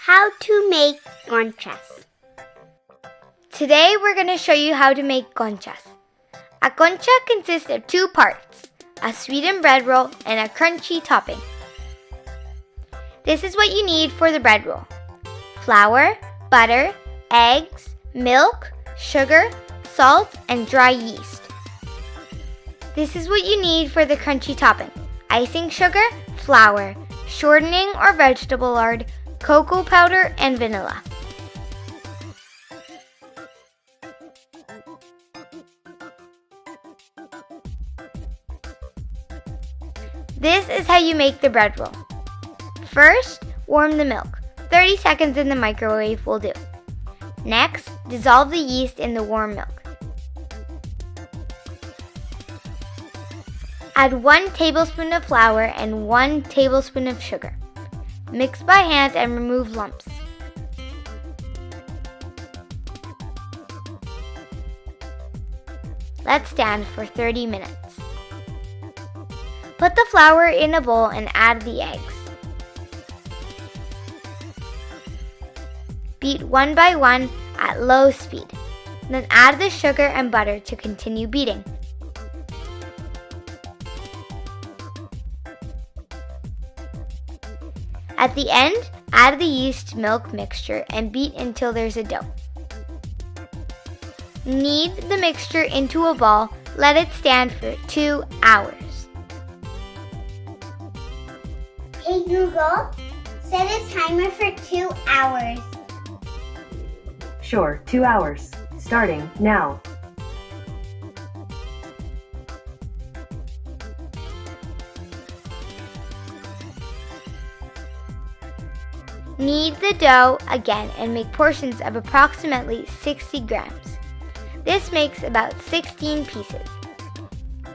How to make conchas. Today we're going to show you how to make conchas. A concha consists of two parts, a sweetened bread roll and a crunchy topping. This is what you need for the bread roll: flour, butter, eggs, milk, sugar, salt, and dry yeast. This is what you need for the crunchy topping: icing sugar, flour, shortening or vegetable lard, cocoa powder, and vanilla. This is how you make the bread roll. First, warm the milk. 30 seconds in the microwave will do. Next, dissolve the yeast in the warm milk. Add 1 tablespoon of flour and 1 tablespoon of sugar. Mix by hand and remove lumps. Let stand for 30 minutes. Put the flour in a bowl and add the eggs. Beat one by one at low speed. Then add the sugar and butter to continue beating. At the end, add the yeast-milk mixture and beat until there's a dough. Knead the mixture into a ball. Let it stand for 2 hours. Hey Google, set a timer for 2 hours. Sure, 2 hours. Starting now. Knead the dough again and make portions of approximately 60 grams. This makes about 16 pieces.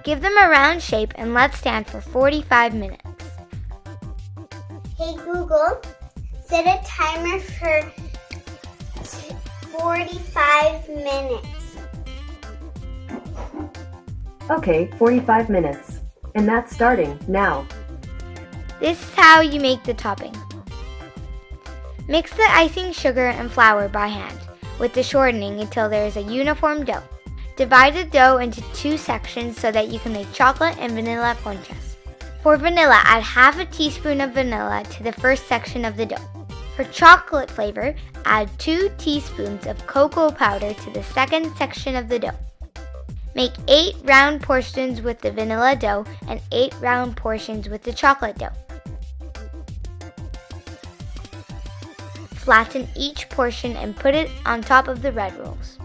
Give them a round shape and let stand for 45 minutes. Hey Google, set a timer for 45 minutes. Okay, 45 minutes. And that's starting now. This is how you make the topping. Mix the icing sugar and flour by hand with the shortening until there is a uniform dough. Divide the dough into 2 sections so that you can make chocolate and vanilla conchas. For vanilla, add half a teaspoon of vanilla to the first section of the dough. For chocolate flavor, add 2 teaspoons of cocoa powder to the second section of the dough. Make 8 round portions with the vanilla dough and 8 round portions with the chocolate dough. Flatten each portion and put it on top of the bread rolls.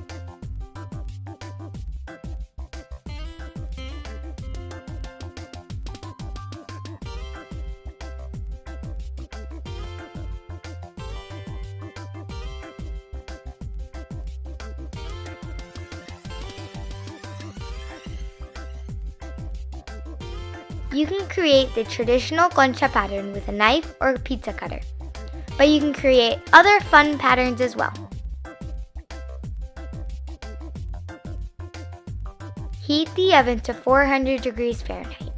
You can create the traditional concha pattern with a knife or a pizza cutter, but you can create other fun patterns as well. Heat the oven to 400 degrees Fahrenheit.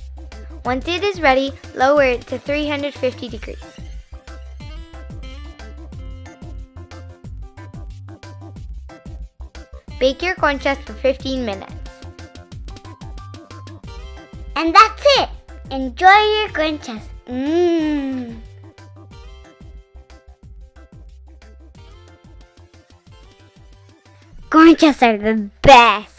Once it is ready, lower it to 350 degrees. Bake your conchas for 15 minutes. And that's it! Enjoy your conchas. Conchas are the best!